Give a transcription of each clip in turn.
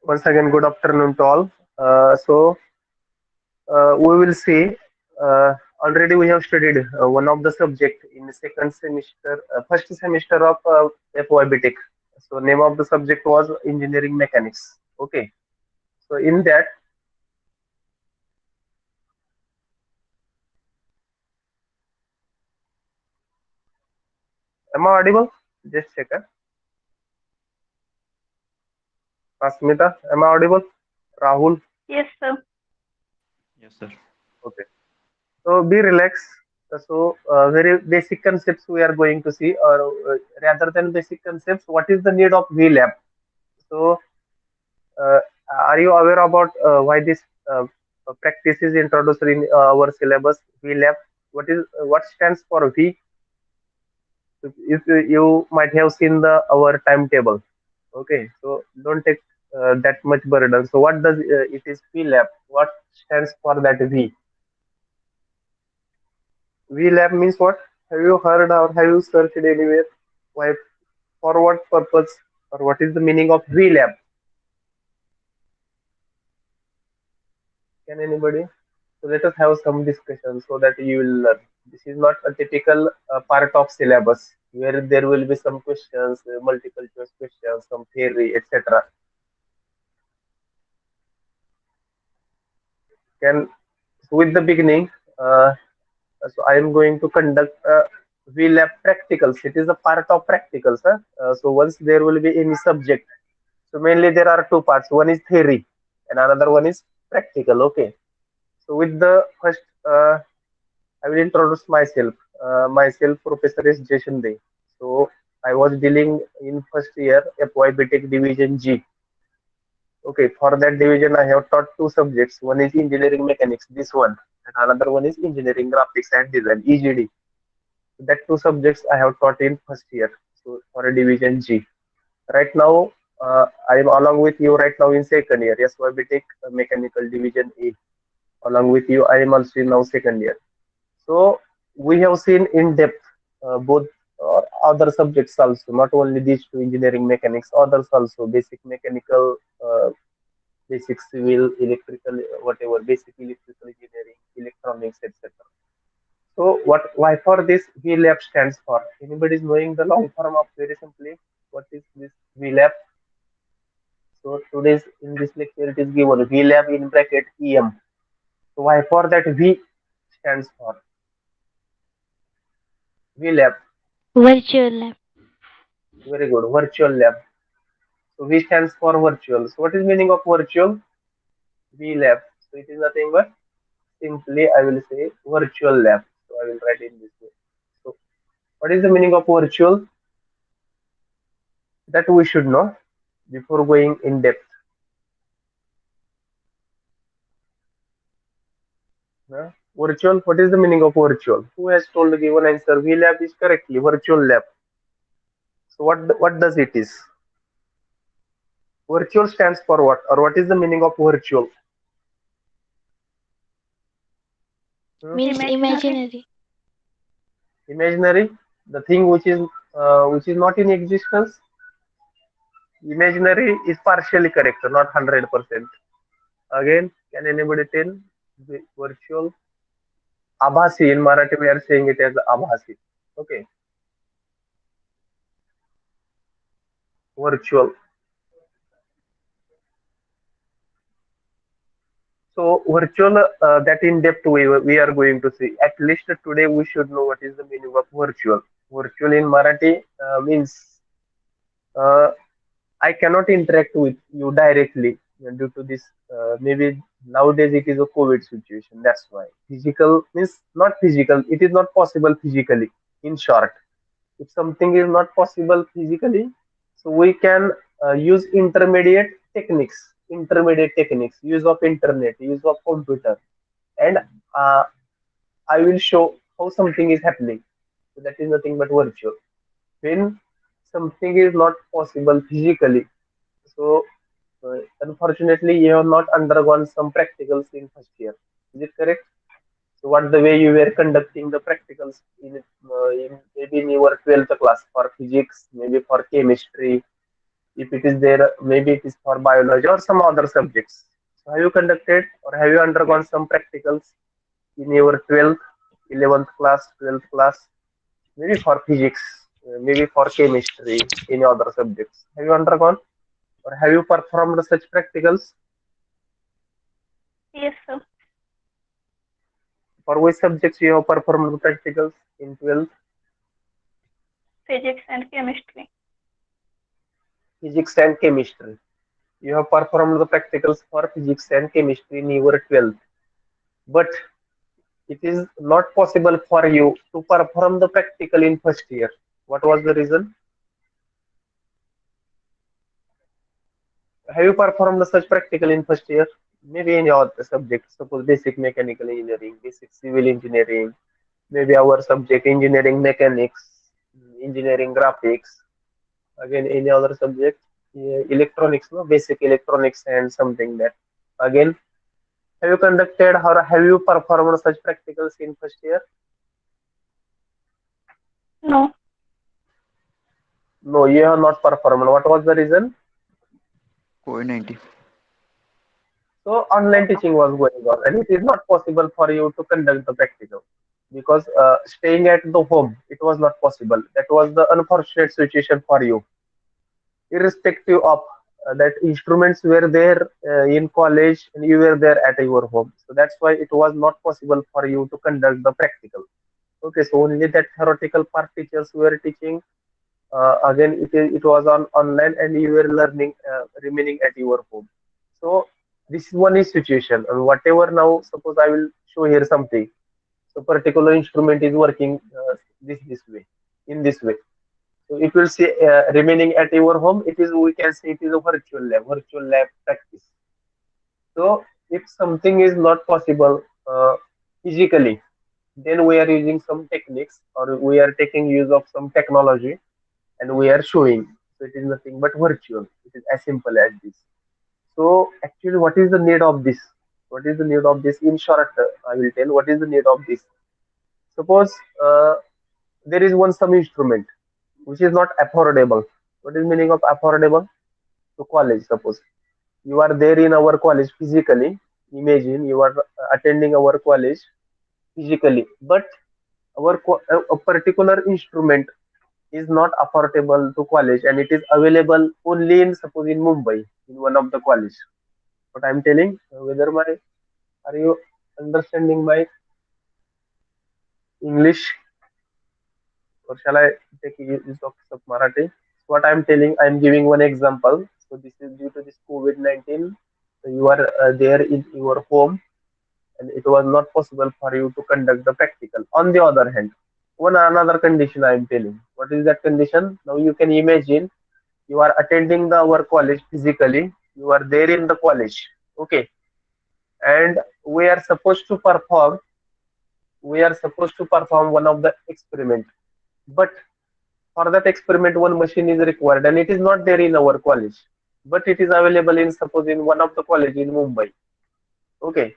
Once again, good afternoon to all. We will see. Already we have studied one of the subject in the second semester, first semester of FY BTech. So name of the subject was engineering mechanics. Okay. So in that, am I audible? Just check. Asmita, am I audible? Rahul. Yes, sir. Yes, sir. Okay. So be relaxed. Very basic concepts we are going to see, or rather than basic concepts, what is the need of VLab? So Uh, are you aware about why this practice is introduced in our syllabus? VLab. What stands for V? If you might have seen the our timetable. Okay, so don't take that much burden. So what does it is VLab? What stands for that V? VLab means what? Have you heard or have you searched anywhere? Why? For what purpose? Or what is the meaning of VLab? Can anybody? So let us have some discussion so that you will learn. This is not a typical part of syllabus where there will be some questions, multiple choice questions, some theory, etc. Can with the beginning, uh, so I am going to conduct VLab practicals. It is a part of practicals. Huh? So once there will be any subject, so mainly there are two parts. One is theory, and another one is practical. Okay. So with the first. I will introduce myself. Myself, Professor is Jason Day. So I was dealing in first year FY BTech Division G. Okay, for that division I have taught two subjects. One is engineering mechanics, this one, and another one is engineering graphics and design (EGD). That two subjects I have taught in first year. So for a division G. Right now, I am along with you right now in second year. Yes, FY BTech Mechanical Division A. Along with you, I am also in now second year. So we have seen in depth both other subjects also, not only these two engineering mechanics, others also basic mechanical, basic civil, electrical, whatever, basic electrical engineering, electronics, etc. So why for this VLab stands for? Anybody is knowing the long form of very simply what is this VLab? So today's in this lecture it is given VLab in bracket EM. So why for that V stands for VLab? Virtual lab. Very good. Virtual lab. So V stands for virtual. So what is meaning of virtual? V lab. So it is nothing but simply I will say virtual lab. So I will write in this way. So what is the meaning of virtual? That we should know before going in depth. Virtual. What is the meaning of virtual? Who has told the given answer? V lab is correctly virtual lab. So what does it is? Virtual stands for what? Or what is the meaning of virtual? Hmm? Means Imaginary. imaginary. Imaginary. The thing which is not in existence. Imaginary is partially correct, not 100%. Again, can anybody tell the virtual? Abhasi, in Marathi we are saying it as Abhasi. Okay, virtual. So virtual, that in depth we are going to see. At least today we should know what is the meaning of virtual. Virtual in Marathi means uh, I cannot interact with you directly due to this. Maybe nowadays it is a COVID situation. That's why physical means not physical. It is not possible physically. In short, if something is not possible physically, so we can use intermediate techniques, use of internet, use of computer, and uh, I will show how something is happening. So that is nothing but virtual. When something is not possible physically, so unfortunately, you have not undergone some practicals in first year. Is it correct? So, what the way you were conducting the practicals in maybe in your 12th class for physics, maybe for chemistry, If it is there, maybe it is for biology or some other subjects. So have you conducted or have you undergone some practicals in your 12th, 11th class, 12th class? Maybe for physics, maybe for chemistry, any other subjects. Have you undergone or have you performed such practicals? Yes, sir. For which subjects you have performed practicals in 12th? Physics and chemistry. Physics and chemistry. You have performed the practicals for physics and chemistry in your 12th. But it is not possible for you to perform the practical in first year. What was the reason? Have you performed such practical in first year? Maybe any other subject, suppose basic mechanical engineering, basic civil engineering, maybe our subject engineering mechanics, engineering graphics, again any other subject, yeah, electronics, no, basic electronics and something that. Again, have you conducted or have you performed such practicals in first year? No. No, you have not performed. What was the reason? COVID-19. So online teaching was going on, and it is not possible for you to conduct the practical because staying at the home it was not possible. That was the unfortunate situation for you, irrespective of that instruments were there in college and you were there at your home. So that's why it was not possible for you to conduct the practical. Okay, so only that theoretical part teachers were teaching. Again, it was on online and you were learning remaining at your home. So this is one is situation, and whatever now suppose I will show here something. So particular instrument is working this way, in this way. So if you see remaining at your home, it is we can say it is a virtual lab practice. So if something is not possible physically, then we are using some techniques or we are taking use of some technology and we are showing. So it is nothing but virtual. It is as simple as this. So actually, what is the need of this? What is the need of this? In short, I will tell what is the need of this. Suppose there is one some instrument which is not affordable. What is meaning of affordable? To college, suppose you are there in our college physically. Imagine you are attending our college physically, but a particular instrument is not affordable to college and it is available only in suppose in Mumbai in one of the college. What I'm telling, whether my are you understanding my English or shall I take use of some Marathi? What I'm telling, I'm giving one example. So this is due to this COVID-19. So you are there in your home and it was not possible for you to conduct the practical. On the other hand, one another condition I am telling. What is that condition? Now you can imagine you are attending the our college physically. You are there in the college, okay, and we are supposed to perform one of the experiment. But for that experiment, one machine is required, and it is not there in our college, but it is available in suppose in one of the college in Mumbai. Okay,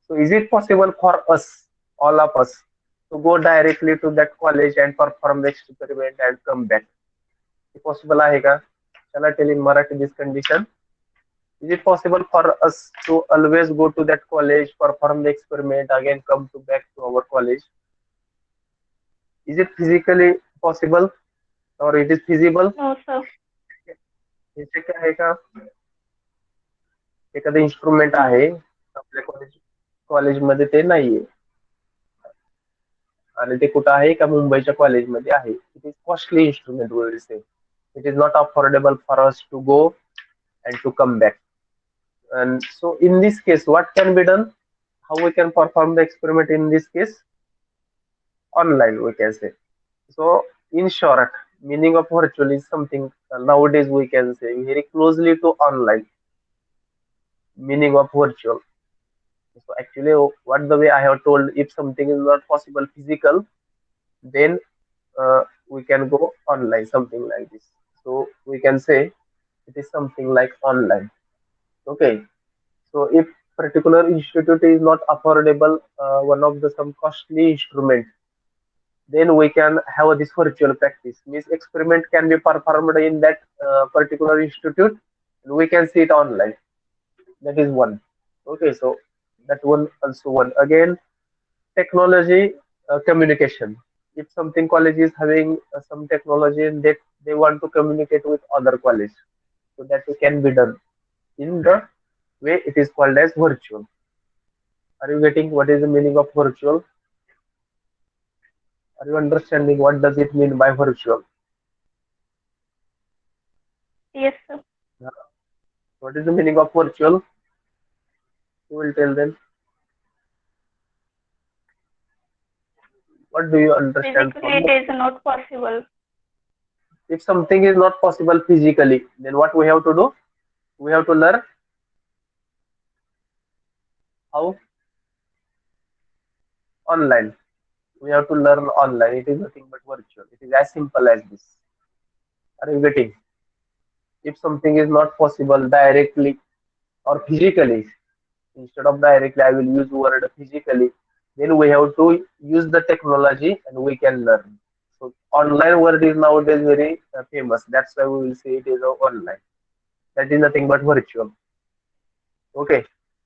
so is it possible for us, all of us, to go directly to that college and perform the experiment and come back? It possible आहे का? Shall I tell in Marathi this condition? Is it possible for us to always go to that college, perform the experiment, again come to back to our college? Is it physically possible or it is feasible? No, sir. याचे काय आहे का एखादं instrument No. आहे आपल्या कॉलेजमध्ये ते नाहीये आणि ते कुठं आहे का मुंबईच्या कॉलेजमध्ये आहे it is costly instrument will say it is not affordable for us to go and to come back. And so in this case, what can be done? How we can perform the experiment in this case? Online, we can say. So in short, meaning of virtual is something nowadays we can say very closely to online. Meaning of virtual. So actually, what the way I have told, if something is not possible physical, then we can go online, something like this. So we can say it is something like online. Okay. So if particular institute is not affordable, one of the some costly instrument, then we can have this virtual practice. Means experiment can be performed in that particular institute, and we can see it online. That is one. Okay, so that one also one. Again, technology, communication. If something college is having some technology and they want to communicate with other college, so that can be done in the way it is called as virtual. Are you getting what is the meaning of virtual? Are you understanding what does it mean by virtual? Yes, sir. Yeah. What is the meaning of virtual? You will tell them. What do you understand Physically, from it the, is not possible. if something is not possible physically, then what we have to do? We have to learn how online. We have to learn online. It is nothing but virtual. It is as simple as this. Are you getting? If something is not possible directly or physically, instead of directly, I will use word physically. Then we have to use the technology and we can learn. So online word is nowadays very famous. That's why we will say it is online. That is nothing but virtual. Okay.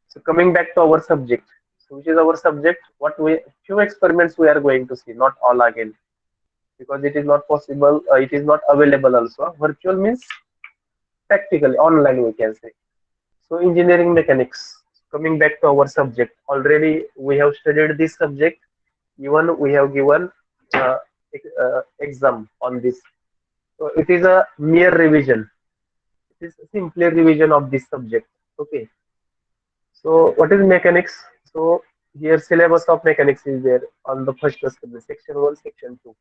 So coming back to our subject. So which is our subject? What we few experiments we are going to see, not all again, because it is not possible. It is not available also. Virtual means practically online we can say. So engineering mechanics. Coming back to our subject, already we have studied this subject. Even we have given uh, exam on this. So it is a mere revision. It is simply revision of this subject. Okay. So what is mechanics? So here syllabus of mechanics is there on the first section one, section two.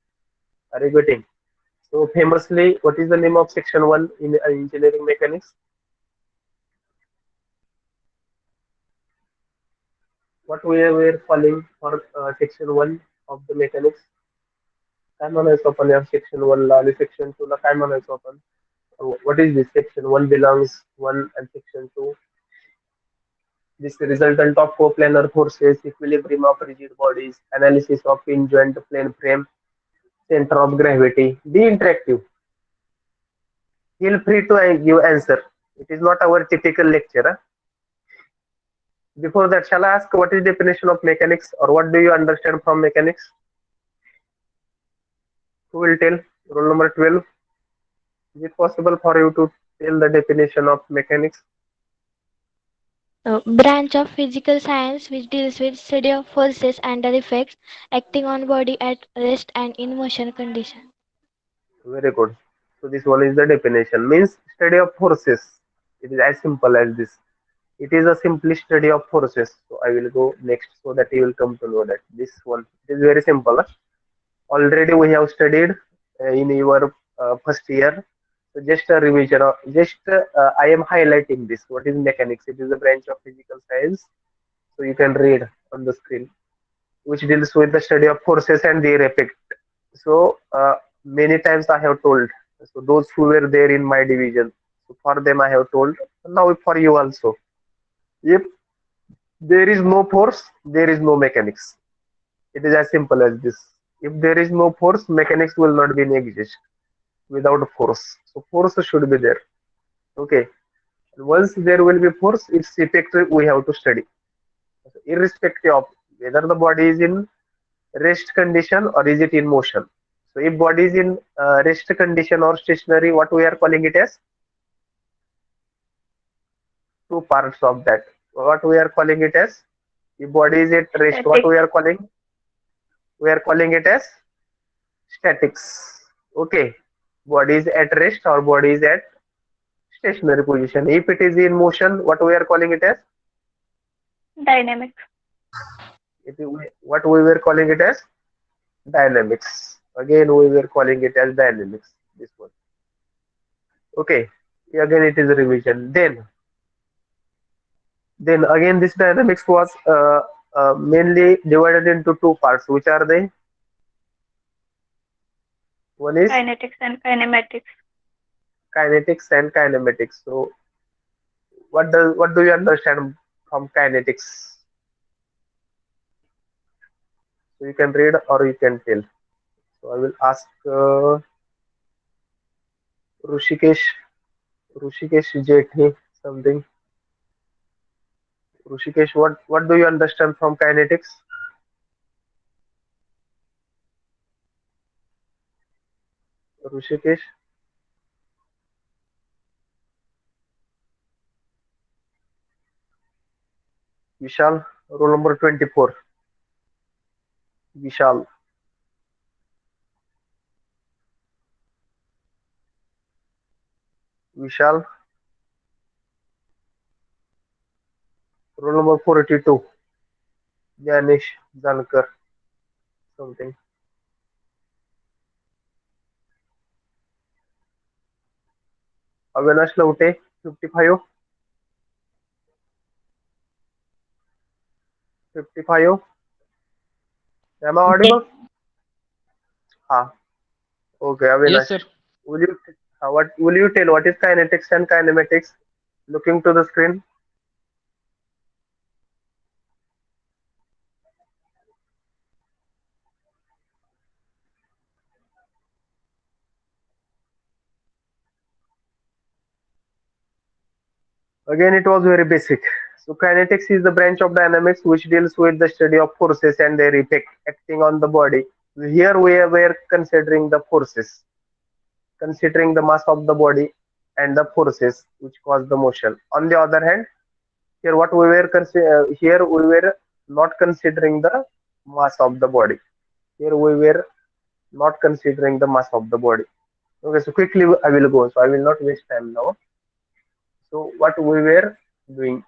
Are you getting? So famously, what is the name of section one in engineering mechanics? What we were calling for section one of the mechanics? काय म्हणायचं आपण या section one ला आणि section two ला काय म्हणायचो आपण? What is this? Section one belongs one and section two. This resultant of coplanar forces, equilibrium of rigid bodies, analysis of in-joint plane frame, center of gravity. Be interactive. Feel free to give answer. It is not our typical lecture. Huh? Before that, shall I ask what is definition of mechanics or what do you understand from mechanics? Who will tell? Rule number 12. Is it possible for you to tell the definition of mechanics? Branch of physical science which deals with study of forces and their effects acting on body at rest and in motion condition. Very good. So this one is the definition. Means study of forces. It is as simple as this. It is a simply study of forces. So I will go next so that you will come to know that this one it is very simple. Huh? Already we have studied in your first year. So just a revision. Just I am highlighting this. What is mechanics? It is a branch of physical science. So you can read on the screen, which deals with the study of forces and their effect. So many times I have told. So those who were there in my division, so for them I have told. Now for you also. If there is no force, there is no mechanics. It is as simple as this. If there is no force, mechanics will not be in exist without force. So force should be there. Okay. Once there will be force, its effect we have to study. So irrespective of whether the body is in rest condition or is it in motion. So if body is in rest condition or stationary, what we are calling it as? Two parts of that. What we are calling it as? If body is at rest, what Static. we are calling? We are calling it as statics. Okay. Body is at rest or body is at stationary position. If it is in motion, what we are calling it as? Dynamics. What we were calling it as? Dynamics. Again, we were calling it as dynamics. This one. Okay. Again, it is a revision. Then again, this dynamics was mainly divided into two parts. Which are they? One is Kinetics and kinematics. kinetics and kinematics. So, what do you understand from kinetics? So you can read or you can tell. So I will ask Rushikesh, Rushikesh Jethi something. Rushikesh, what do you understand from kinetics? Rushikesh, Vishal, roll number 24. Vishal, Vishal, roll number 42. Janish Jankar something. Avinash Laute, 55. 55. Am I Okay. audible? Ah, okay, Yes, Avinash. sir. Will you what will you tell what is kinetics and kinematics? Looking to the screen. Again, it was very basic. So kinetics is the branch of dynamics which deals with the study of forces and their effect acting on the body. Here we were considering the forces, considering the mass of the body and the forces which cause the motion. On the other hand, here we were not considering the mass of the body. Here we were not considering the mass of the body. Okay, so quickly I will go. So I will not waste time now. So what we were doing.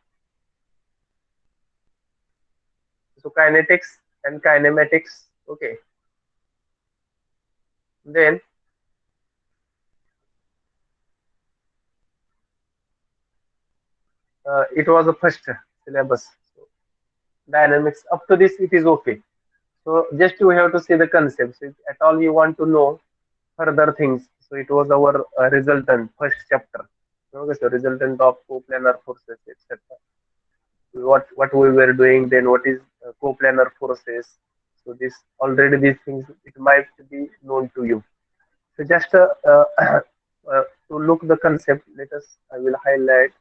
So kinetics and kinematics. Okay. Then it was the first syllabus. So dynamics. Up to this, it is okay. So just you have to see the concepts. If at all you want to know further things. So it was our resultant first chapter. Okay, so resultant of coplanar forces, etc. What we were doing then, what is coplanar forces. So this already these things it might be known to you. So just to look the concept, let us I will highlight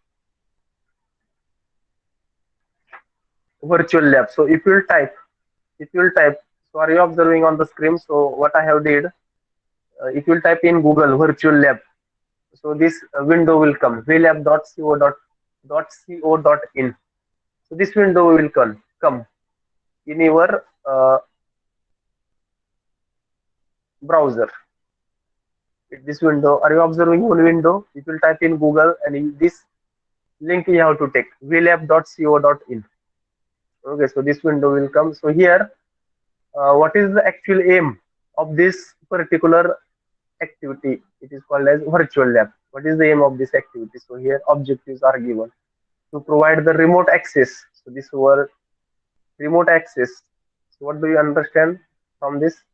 virtual lab. So if you'll type, so are you observing on the screen? So what I have did, if you'll type in Google virtual lab, so this window will come vlab.co.in. So this window will come in your browser. This window, are you observing one window? If you type in Google and in this link you have to take vlab.co.in. Okay, so this window will come. So here, what is the actual aim of this particular activity? It is called as virtual lab. What is the aim of this activity? So here objectives are given to provide the remote access. So this word remote access. So what do you understand from this?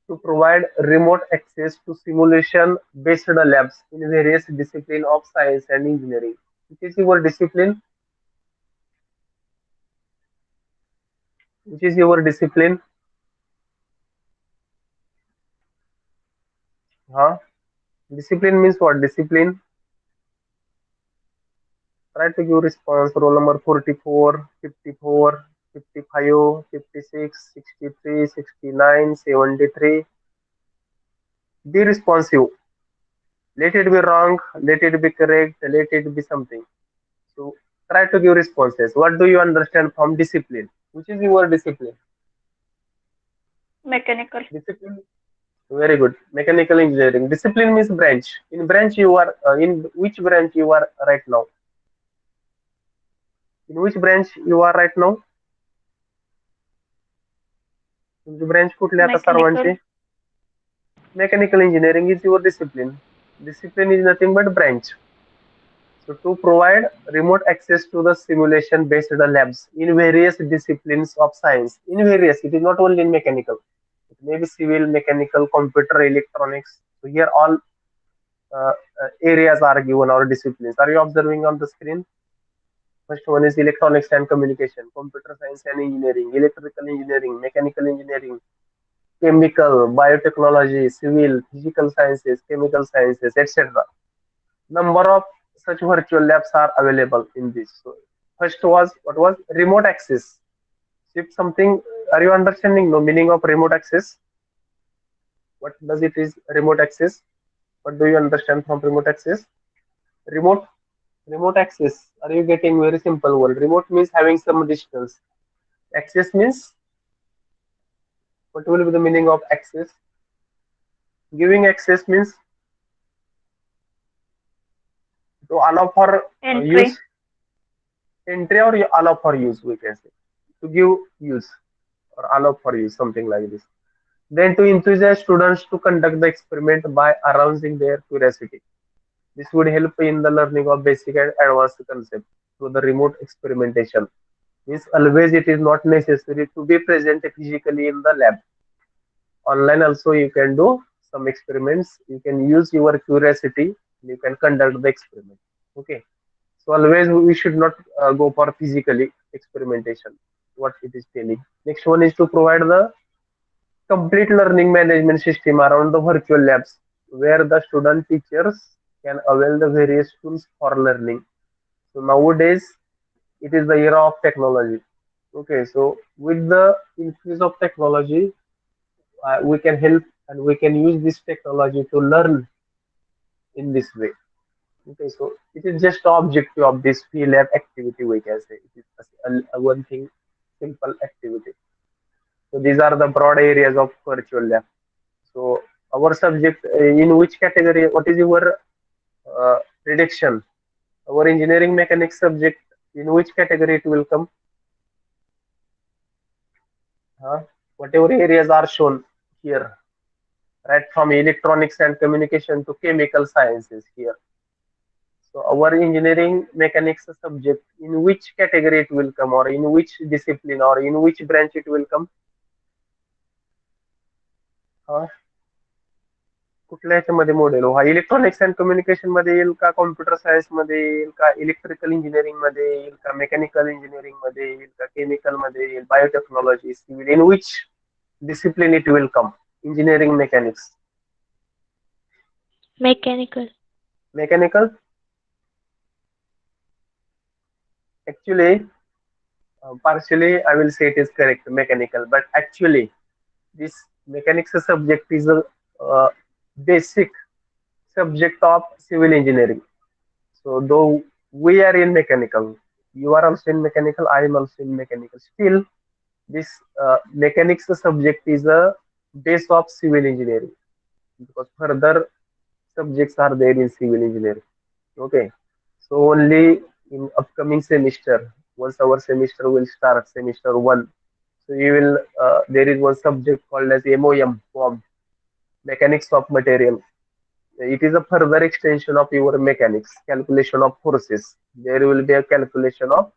To provide remote access to simulation based labs in various disciplines of science and engineering. Which is your discipline? Which is your discipline? Huh? Discipline means what? Discipline. Try to give response. Roll number 44, 54, 55, 56, 63, 69, 73. Be responsive. Let it be wrong, let it be correct, let it be something. So try to give responses. What do you understand from discipline? Which is your discipline? Mechanical. Discipline. Very good. Mechanical engineering. Discipline means branch. In branch you are in which branch you are right now? In which branch you are right now? तुमची branch कुठली आता Mechanical. सर्वांची? Mechanical engineering is your discipline. Discipline is nothing but branch. So to provide remote access to the simulation based labs in various disciplines of science. In various, it is not only in mechanical. It may be civil, mechanical, computer, electronics. So here all areas are given or disciplines. Are you observing on the screen? First one is electronics and communication, computer science and engineering, electrical engineering, mechanical engineering, chemical, biotechnology, civil, physical sciences, chemical sciences, etc. Number of such virtual labs are available in this. So first was what was remote access. If something, are you understanding the meaning of remote access? What does it is remote access? What do you understand from remote access? Remote remote access. Are you getting very simple word? Remote means having some distance. Access means what will be the meaning of access? Giving access means to allow for use, Entry. entry or allow for use. We can say to give use or allow for use, something like this. Then to enthusiast students to conduct the experiment by arousing their curiosity. This would help in the learning of basic and advanced concepts through the remote experimentation. Means always it is not necessary to be present physically in the lab. Online also you can do some experiments. You can use your curiosity. You can conduct the experiment. Okay. So always we should not go for physically experimentation. What it is telling. Next one is to provide the complete learning management system around the virtual labs where the student teachers can avail the various tools for learning. So nowadays it is the era of technology. Okay, so with the increase of technology, we can help and we can use this technology to learn in this way. Okay, so it is just the objective of this free lab activity. We can say it is a one thing simple activity. So these are the broad areas of virtual lab. So our subject in which category? What is your prediction? Our engineering mechanics subject in which category it will come? Whatever areas are shown here, right from electronics and communication to chemical sciences here. So our engineering mechanics subject in which category it will come, or in which discipline, or in which branch it will come? हा कुठल्या ह्याच्यामध्ये model हा electronics and communication मध्ये येईल का, computer science मध्ये येईल का, इलेक्ट्रिकल इंजिनिअरिंग मध्ये येईल का, मेकॅनिकल इंजिनिअरिंग मध्ये येईल का, केमिकल मध्ये येईल, biotechnology, civil, in which discipline it will come? Engineering mechanics. Mechanical. Mechanical? Actually, partially I will say it is correct, mechanical, but actually this mechanics subject is a basic subject of civil engineering. So though we are in mechanical, you are also in mechanical, I am also in mechanical. Still, this mechanics subject is a base of civil engineering because further subjects are there in civil engineering. Okay, so only in upcoming semester, once our semester will start, semester one. So you will there is one subject called as MOM, form, mechanics of material. It is a further extension of your mechanics, calculation of forces. There will be a calculation of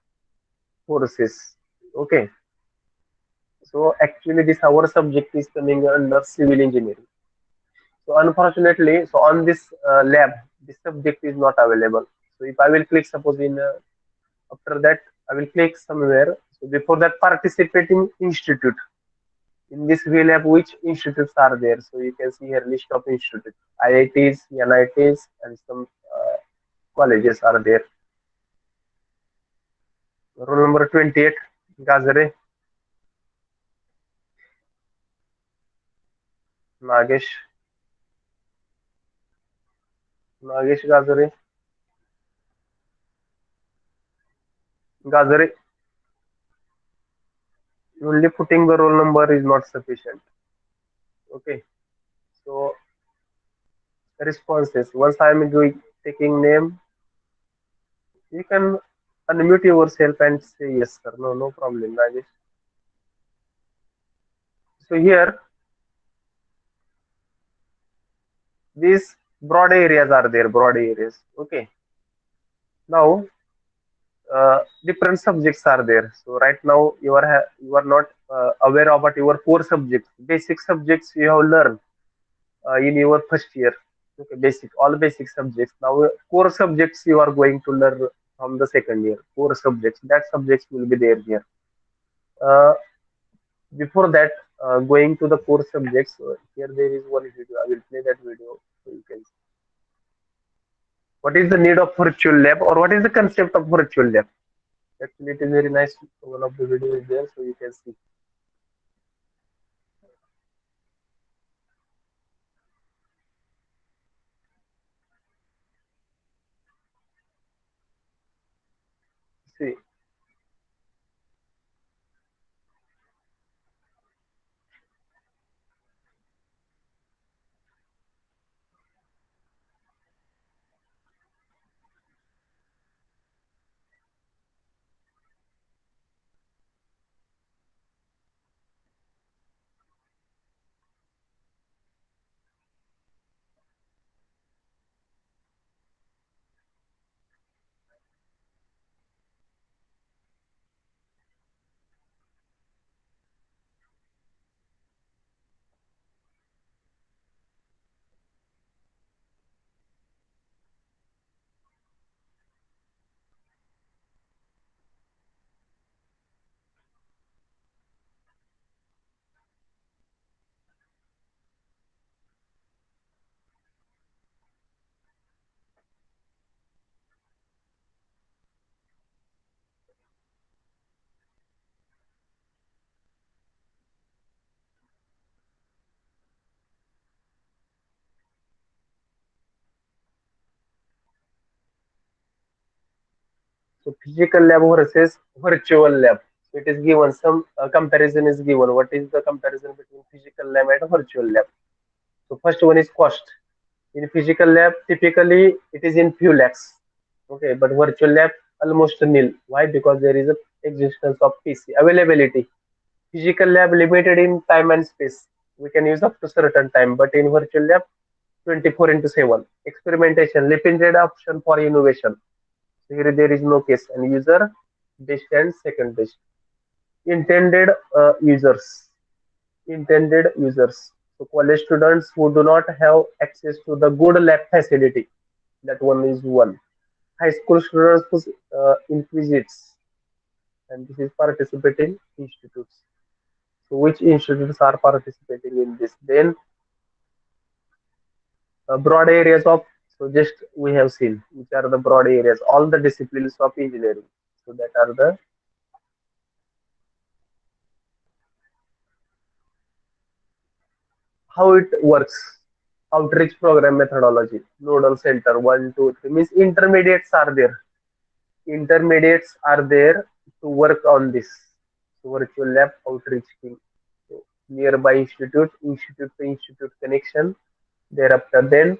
forces. Okay, so actually this our subject is coming under civil engineering. So unfortunately, so on this lab, this subject is not available. So if I will click, suppose in after that, I will click somewhere. So before that, participating institute. In this V lab, which institutes are there? So you can see here list of institutes, IITs, NITs, and some colleges are there. Roll number 28, Gazare, Nagesh, Nagesh Gazare, Gazare. Only putting the roll number is not sufficient. Okay, so responses. Once I am doing taking name, you can unmute yourself and say yes, sir. No, no problem, Nagesh. So here, these broad areas are there. Broad areas. Okay. Now, different subjects are there. So right now, you are not aware about your core subjects. Basic subjects you have learned in your first year. Okay, basic, all basic subjects. Now, core subjects you are going to learn from the second year. Core subjects. That subjects will be there here. Uh, Before that, going to the core subjects, here there is one video. I will play that video so you can see. What is the need of virtual lab, or what is the concept of virtual lab? Actually, it is very nice. One of the video is there, so you can see. See, so physical lab versus virtual lab. So it is given some comparison is given. What is the comparison between physical lab and virtual lab? So first one is cost. In physical lab, typically it is in few lakhs. Okay, but virtual lab almost nil. Why? Because there is a existence of PC availability. Physical lab limited in time and space. We can use up to certain time, but in virtual lab, 24 into 7. Experimentation, limited option for innovation. So here there is no case and user based and second based. Intended users. Intended users. So college students who do not have access to the good lab facility. That one is one. High school students who inquisits, and this is participating institutes. So which institutes are participating in this? Then broad areas of, so just we have seen which are the broad areas, all the disciplines of engineering. So that are the how it works. Outreach program methodology, nodal center, 1 2 3 means intermediates are there. Intermediates are there to work on this. So virtual lab outreach thing. So nearby institute, institute to institute connection. Thereafter, then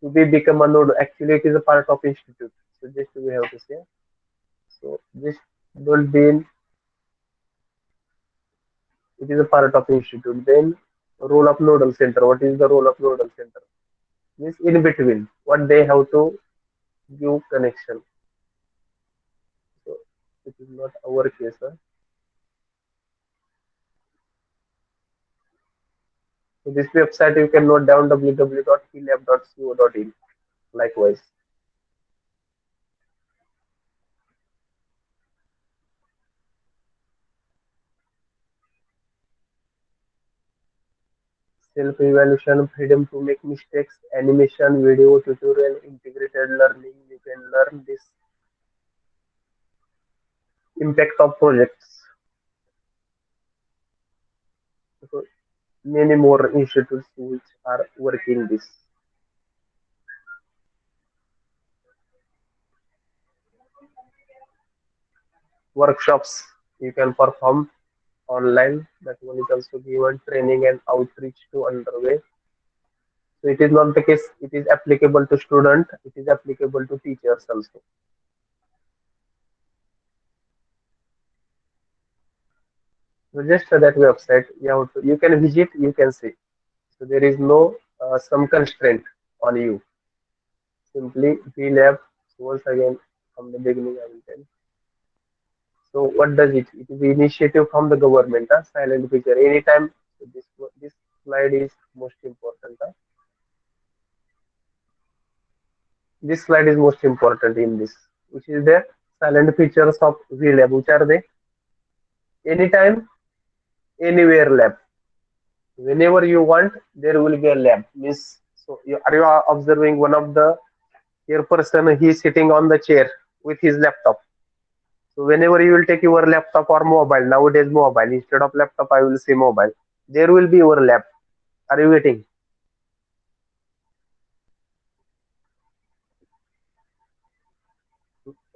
to be become a node. Actually, it is a part of institute. So just we have to say. So just don't be in. It is a part of institute. Then role of nodal center. What is the role of nodal center? Means in between. What they have to give connection. So it is not our case. Huh? So this website you can note down www.elab.co.in. Likewise, self-evaluation, freedom to make mistakes, animation, video, tutorial, integrated learning. You can learn this impact of projects. So many more institutes which are working this. Workshops you can perform online. That one is also given. Training and outreach to underway. So it is not the case. It is applicable to student. It is applicable to teachers also. So just that website you can visit. You can see. So there is no some constraint on you. Simply VLab. So once again from the beginning I will tell. So what does it? It is the initiative from the government. Silent feature. Anytime. So this slide is most important. This slide is most important in this, which is the silent features of VLab. Which are they? Anytime, anywhere lab. Whenever you want, there will be a lab. Means, so are you observing one of the here person? He is sitting on the chair with his laptop. So whenever you will take your laptop or mobile, nowadays mobile instead of laptop, I will say mobile. There will be your lab. Are you getting?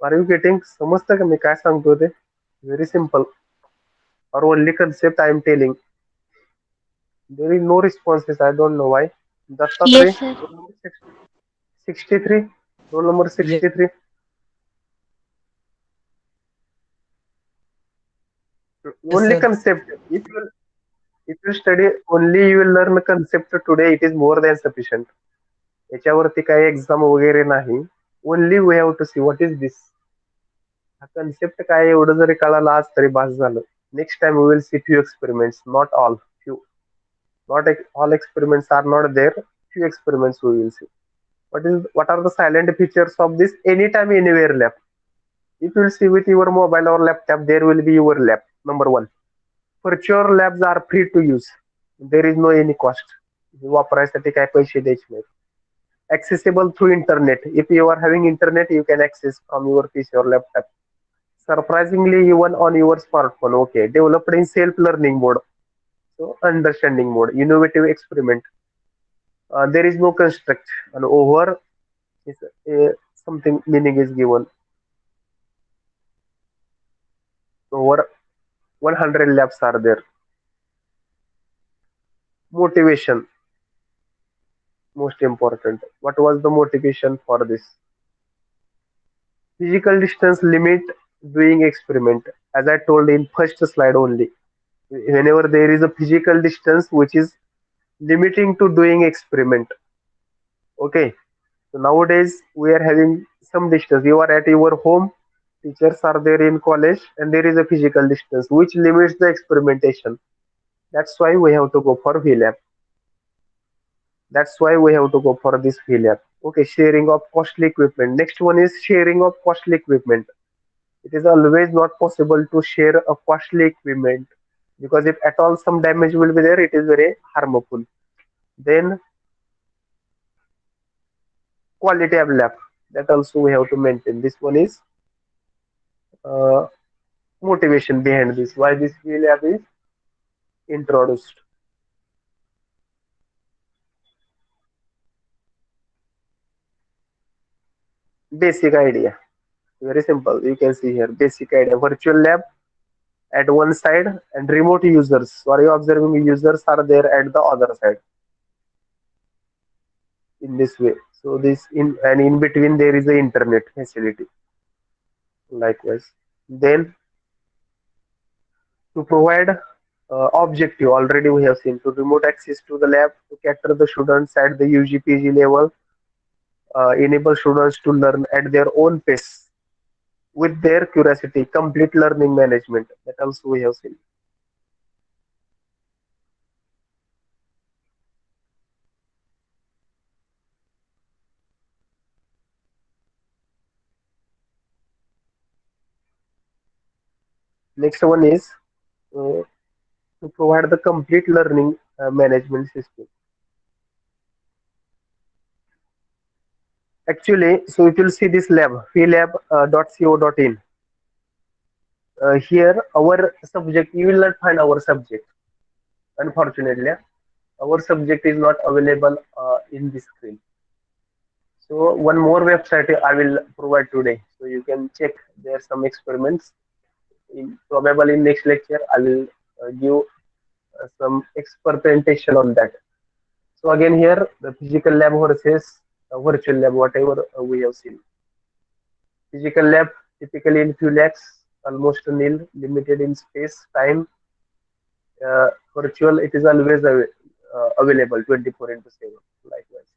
Are you getting? समजतं का मी काय सांगतो ते? Very simple. Or only concept I am telling. There is no responses. I don't know why. Yes, Dattatray, sir. roll number 63. Roll number Yes, 63. yes, Only sir. concept. If you study only you will learn concept today, it is more than sufficient. याच्यावरती काही exam वगैरे नाही. Only we have to see what is this. हा concept काय एवढं जरी कळालं आज तरी बास झालं. Next time we will see few experiments, not all. Few, not all experiments are not there. Few experiments we will see. What are the silent features of this anytime anywhere lab? If you will see with your mobile or laptop, there will be your lab. Number one, virtual labs are free to use. There is no any cost. वापरायसाठी काय पैसे द्यायचे नाहीत. Accessible through internet. If you are having internet, you can access from your PC or laptop. Surprisingly, even on your smartphone. Okay, developed in self-learning mode. So understanding mode, innovative experiment. There is no construct, and over is something meaning is given. Over 100 labs are there. Motivation, most important. What was the motivation for this? Physical distance limit doing experiment. As I told in first slide only, whenever there is a physical distance which is limiting to doing experiment. Okay, so nowadays we are having some distance. You are at your home, teachers are there in college, and there is a physical distance which limits the experimentation. That's why we have to go for VLAB. That's why we have to go for this VLAB. Okay, sharing of costly equipment. Next one is sharing of costly equipment. It is always not possible to share a costly equipment because if at all some damage will be there, it is very harmful. Then quality of lab, that also we have to maintain. This one is uh, motivation behind this. Why this VLAB is introduced. Basic idea. Very simple. You can see here. Basic idea. Virtual lab at one side and remote users. So are you observing users are there at the other side in this way. So this in between there is a internet facility. Likewise. Then to provide objective already we have seen to remote access to the lab to capture the students at the UGPG level, enable students to learn at their own pace with their curiosity, complete learning management. That also we have seen. Next one is uh, to provide the complete learning management system. Actually, so if you'll see this lab, flab.co.in, here our subject, you will not find our subject. Unfortunately, our subject is not available in this screen. So one more website I will provide today. So you can check. There are some experiments. Probably in next lecture, I will give some experimentation on that. So again here, the physical lab versus virtual lab, whatever we have seen. Physical lab typically in few lakhs, almost nil, limited in space, time. Virtual, it is always available 24 into 7. Likewise.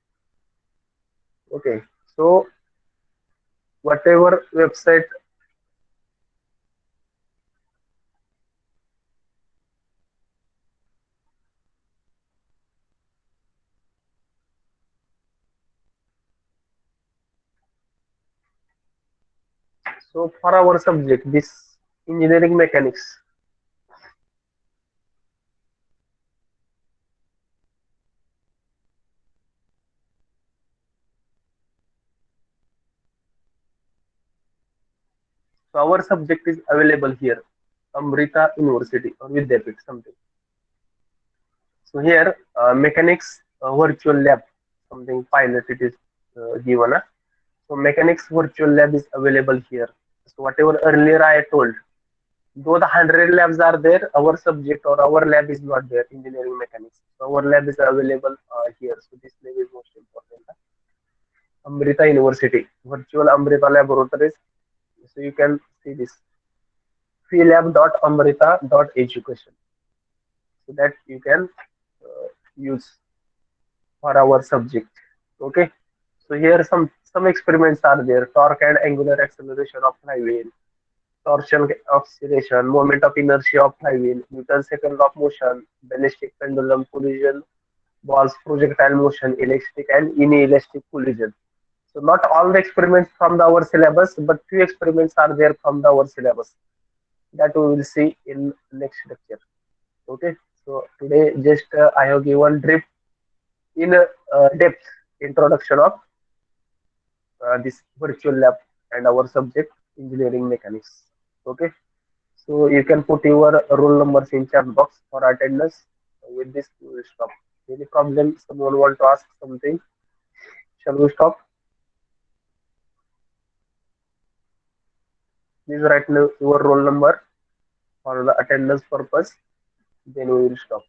Okay, so whatever website. So for our subject, this engineering mechanics, So our subject is available here, Amrita University or Vidyapeeth something. So here, mechanics virtual lab, something pilot it is given. So mechanics virtual lab is available here. So whatever earlier I told, though the 100 labs are there, our subject or our lab is not there, engineering mechanics. So our lab is available here. So this lab is most important. Amrita University, virtual Amrita laboratories. So you can see this freelab.amrita.education. So that you can use for our subject. Okay. So here some experiments are there. Torque and angular acceleration of flywheel, torsion oscillation, moment of inertia of flywheel, Newton's second law of motion, ballistic pendulum collision, balls projectile motion, elastic and inelastic collision. So not all the experiments from our syllabus, but few experiments are there from our syllabus that we will see in next lecture. Okay. So today just I have given brief in depth introduction of this virtual lab and our subject engineering mechanics. Okay, so you can put your roll numbers in chat box for attendance. With this we will stop. Any problem, someone want to ask something? Shall we stop? Please write your roll number for the attendance purpose, then we will stop.